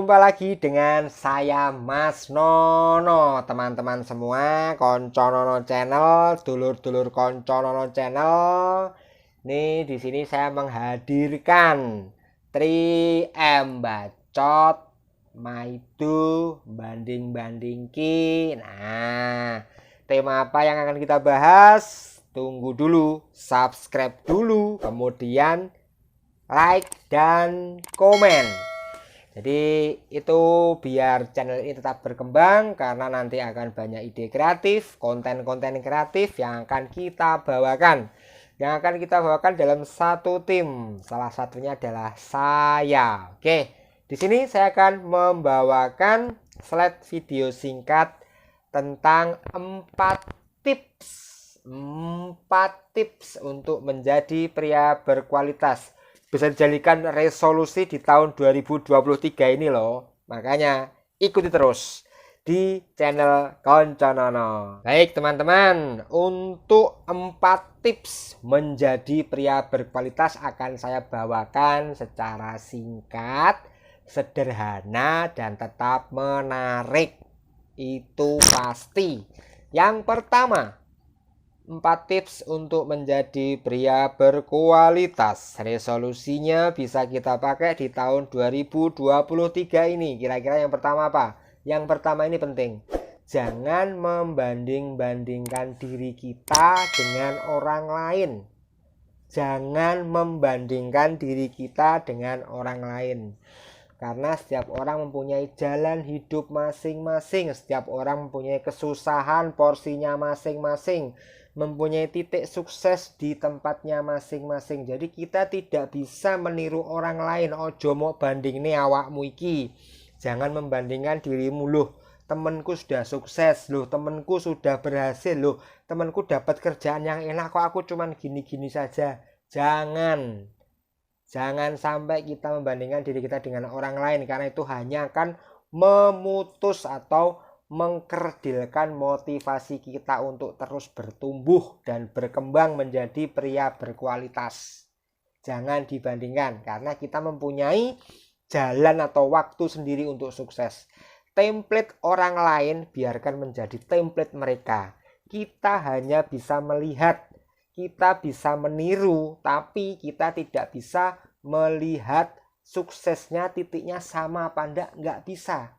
Jumpa lagi dengan saya Mas Nono, teman-teman semua, Konco Nono Channel, dulur-dulur Konco Nono Channel. Nih di sini saya menghadirkan 3M Bacot Maidu banding-bandingki. Nah, tema apa yang akan kita bahas? Tunggu dulu, subscribe dulu, kemudian like dan komen. Jadi itu biar channel ini tetap berkembang, karena nanti akan banyak ide kreatif, konten-konten kreatif yang akan kita bawakan. Yang akan kita bawakan dalam satu tim. Salah satunya adalah saya. Oke, di sini saya akan membawakan slide video singkat tentang 4 tips untuk menjadi pria berkualitas. Bisa dijadikan resolusi di tahun 2023 ini loh. Makanya ikuti terus di channel Konco Nono. Baik teman-teman, untuk 4 tips menjadi pria berkualitas akan saya bawakan secara singkat, sederhana, dan tetap menarik. Itu pasti. Yang pertama, 4 tips untuk menjadi pria berkualitas. Resolusinya bisa kita pakai di tahun 2023 ini. Kira-kira yang pertama apa? Yang pertama ini penting. Jangan membanding-bandingkan diri kita dengan orang lain. Jangan membandingkan diri kita dengan orang lain. Karena setiap orang mempunyai jalan hidup masing-masing. Setiap orang mempunyai kesusahan porsinya masing-masing, mempunyai titik sukses di tempatnya masing-masing. Jadi kita tidak bisa meniru orang lain. Ojo mau banding nih awakmu iki. Jangan membandingkan dirimu, loh temenku sudah sukses, loh temenku sudah berhasil, loh temenku dapat kerjaan yang enak, kok aku cuman gini-gini saja. Jangan sampai kita membandingkan diri kita dengan orang lain, karena itu hanya akan memutus atau mengkerdilkan motivasi kita untuk terus bertumbuh dan berkembang menjadi pria berkualitas. Jangan dibandingkan, karena kita mempunyai jalan atau waktu sendiri untuk sukses. Template orang lain biarkan menjadi template mereka. Kita hanya bisa melihat, kita bisa meniru, tapi kita tidak bisa melihat suksesnya titiknya sama apa enggak bisa.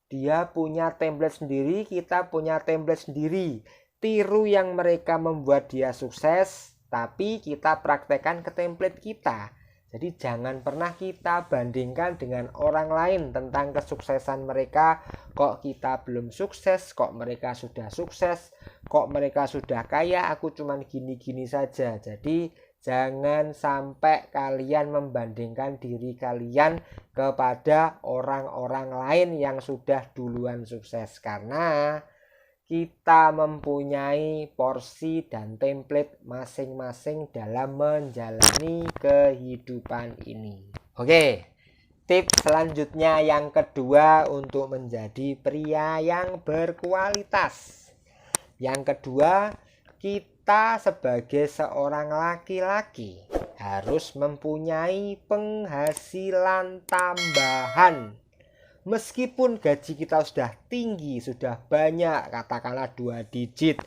Dia punya template sendiri, kita punya template sendiri. Tiru yang mereka membuat dia sukses, tapi kita praktekkan ke template kita. Jadi jangan pernah kita bandingkan dengan orang lain tentang kesuksesan mereka. Kok kita belum sukses, kok mereka sudah sukses, kok mereka sudah kaya, aku cuman gini-gini saja. Jadi jangan sampai kalian membandingkan diri kalian kepada orang-orang lain yang sudah duluan sukses, karena kita mempunyai porsi dan template masing-masing dalam menjalani kehidupan ini. Oke, tips selanjutnya yang kedua untuk menjadi pria yang berkualitas. Yang kedua, kita sebagai seorang laki-laki harus mempunyai penghasilan tambahan. Meskipun gaji kita sudah tinggi, sudah banyak, katakanlah 2 digit,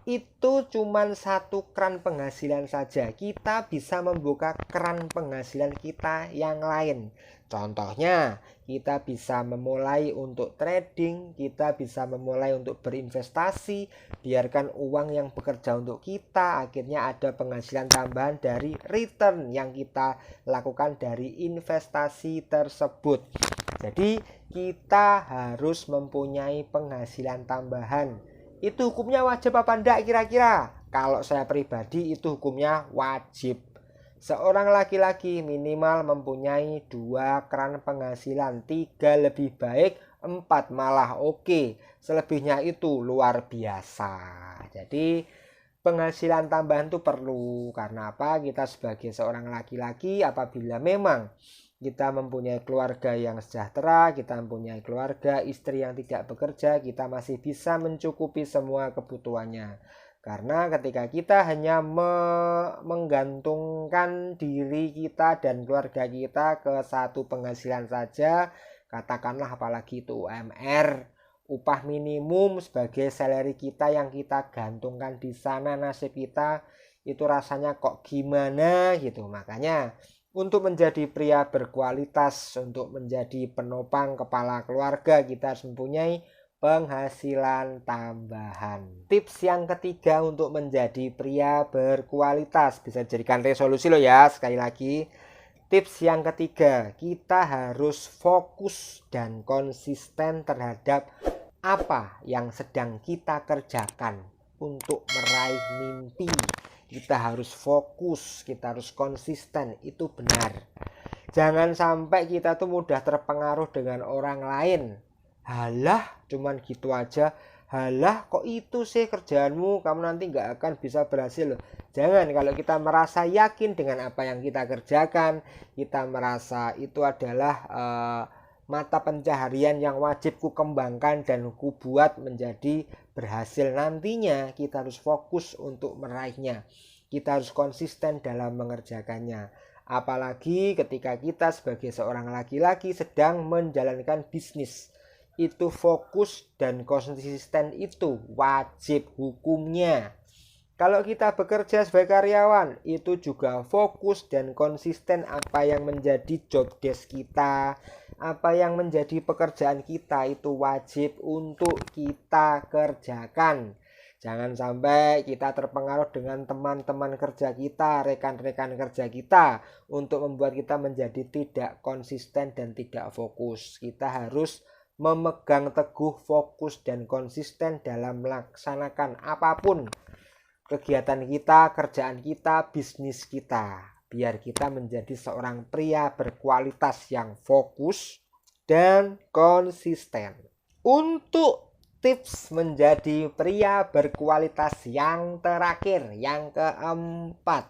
itu cuman 1 keran penghasilan saja. Kita bisa membuka keran penghasilan kita yang lain. Contohnya, kita bisa memulai untuk trading, kita bisa memulai untuk berinvestasi. Biarkan uang yang bekerja untuk kita, akhirnya ada penghasilan tambahan dari return yang kita lakukan dari investasi tersebut. Jadi kita harus mempunyai penghasilan tambahan. Itu hukumnya wajib apa enggak kira-kira? Kalau saya pribadi itu hukumnya wajib. Seorang laki-laki minimal mempunyai 2 keran penghasilan, 3 lebih baik, 4 malah oke. Selebihnya itu luar biasa. Jadi penghasilan tambahan itu perlu. Karena apa? Kita sebagai seorang laki-laki, apabila memang kita mempunyai keluarga yang sejahtera, kita mempunyai keluarga, istri yang tidak bekerja, kita masih bisa mencukupi semua kebutuhannya. Karena ketika kita hanya menggantungkan diri kita dan keluarga kita ke satu penghasilan saja, katakanlah apalagi itu UMR, upah minimum sebagai salary kita yang kita gantungkan di sana, nasib kita itu rasanya kok gimana gitu. Makanya untuk menjadi pria berkualitas, untuk menjadi penopang kepala keluarga, kita harus mempunyai penghasilan tambahan. Tips yang ketiga untuk menjadi pria berkualitas, bisa jadikan resolusi loh ya, sekali lagi. Tips yang ketiga, kita harus fokus dan konsisten terhadap apa yang sedang kita kerjakan untuk meraih mimpi. Kita harus fokus, kita harus konsisten, itu benar. Jangan sampai kita tuh mudah terpengaruh dengan orang lain. Halah, cuman gitu aja. Halah, kok itu sih kerjaanmu, kamu nanti nggak akan bisa berhasil loh. Jangan, kalau kita merasa yakin dengan apa yang kita kerjakan, kita merasa itu adalah mata pencaharian yang wajib ku kembangkan dan ku buat menjadi berhasil nantinya, kita harus fokus untuk meraihnya. Kita harus konsisten dalam mengerjakannya. Apalagi ketika kita sebagai seorang laki-laki sedang menjalankan bisnis, itu fokus dan konsisten itu wajib hukumnya. Kalau kita bekerja sebagai karyawan, itu juga fokus dan konsisten apa yang menjadi job desk kita, apa yang menjadi pekerjaan kita, itu wajib untuk kita kerjakan. Jangan sampai kita terpengaruh dengan teman-teman kerja kita, rekan-rekan kerja kita, untuk membuat kita menjadi tidak konsisten dan tidak fokus. Kita harus memegang teguh, fokus dan konsisten dalam melaksanakan apapun kegiatan kita, kerjaan kita, bisnis kita, biar kita menjadi seorang pria berkualitas yang fokus dan konsisten. Untuk tips menjadi pria berkualitas yang terakhir, yang keempat,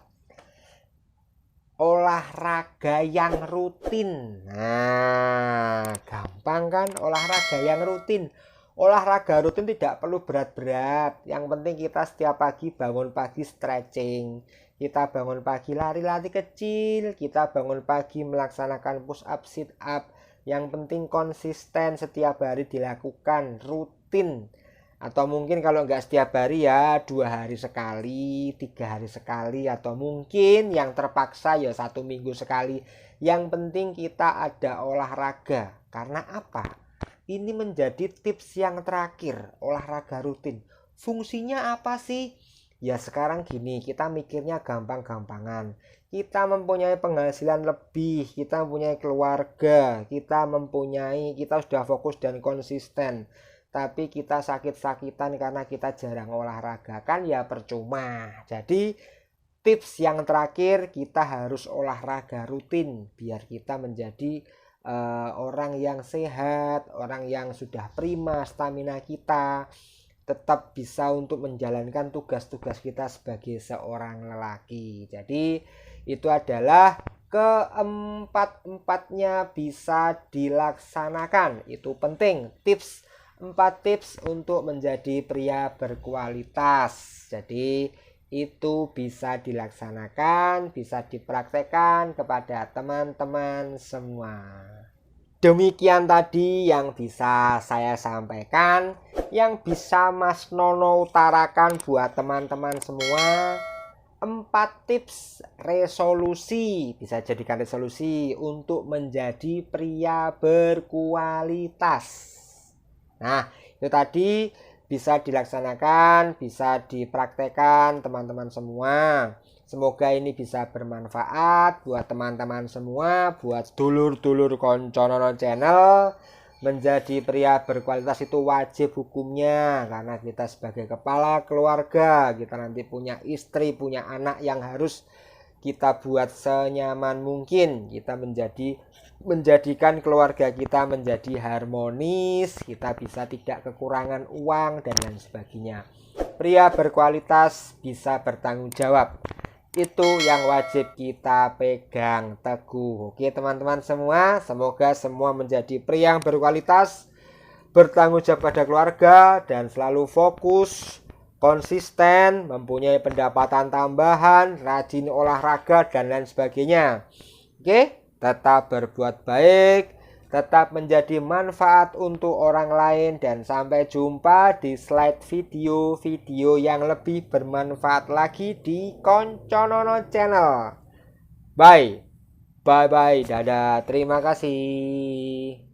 olahraga yang rutin. Nah, gampang kan olahraga yang rutin. Olahraga rutin tidak perlu berat-berat. Yang penting kita setiap pagi bangun pagi stretching. Kita bangun pagi lari-lari kecil. Kita bangun pagi melaksanakan push up, sit up. Yang penting konsisten setiap hari dilakukan rutin. Atau mungkin kalau nggak setiap hari ya 2 hari sekali, 3 hari sekali, atau mungkin yang terpaksa ya 1 minggu sekali. Yang penting kita ada olahraga. Karena apa? Ini menjadi tips yang terakhir, olahraga rutin. Fungsinya apa sih? Ya sekarang gini, kita mikirnya gampang-gampangan. Kita mempunyai penghasilan lebih, kita mempunyai keluarga, kita sudah fokus dan konsisten. Tapi kita sakit-sakitan karena kita jarang olahraga, kan ya percuma. Jadi tips yang terakhir, kita harus olahraga rutin biar kita menjadi orang yang sehat, orang yang sudah prima stamina kita, tetap bisa untuk menjalankan tugas-tugas kita sebagai seorang lelaki. Jadi itu adalah keempat-empatnya bisa dilaksanakan. Itu penting, 4 tips untuk menjadi pria berkualitas. Jadi itu bisa dilaksanakan, bisa dipraktekkan kepada teman-teman semua. Demikian tadi yang bisa saya sampaikan, yang bisa Mas Nono utarakan buat teman-teman semua. 4 tips resolusi, bisa jadikan resolusi untuk menjadi pria berkualitas. Nah, itu tadi bisa dilaksanakan, bisa dipraktekkan teman-teman semua. Semoga ini bisa bermanfaat buat teman-teman semua, buat dulur-dulur Konconono Channel. Menjadi pria berkualitas itu wajib hukumnya, karena kita sebagai kepala keluarga, kita nanti punya istri, punya anak yang harus kita buat senyaman mungkin. Kita menjadikan keluarga kita menjadi harmonis, kita bisa tidak kekurangan uang dan lain sebagainya. Pria berkualitas bisa bertanggung jawab, itu yang wajib kita pegang teguh. Oke teman-teman semua, semoga semua menjadi pria yang berkualitas, bertanggung jawab pada keluarga, dan selalu fokus, konsisten, mempunyai pendapatan tambahan, rajin olahraga, dan lain sebagainya. Oke, tetap berbuat baik, tetap menjadi manfaat untuk orang lain, dan sampai jumpa di slide video-video yang lebih bermanfaat lagi di Konconono Channel. Bye, dadah, terima kasih.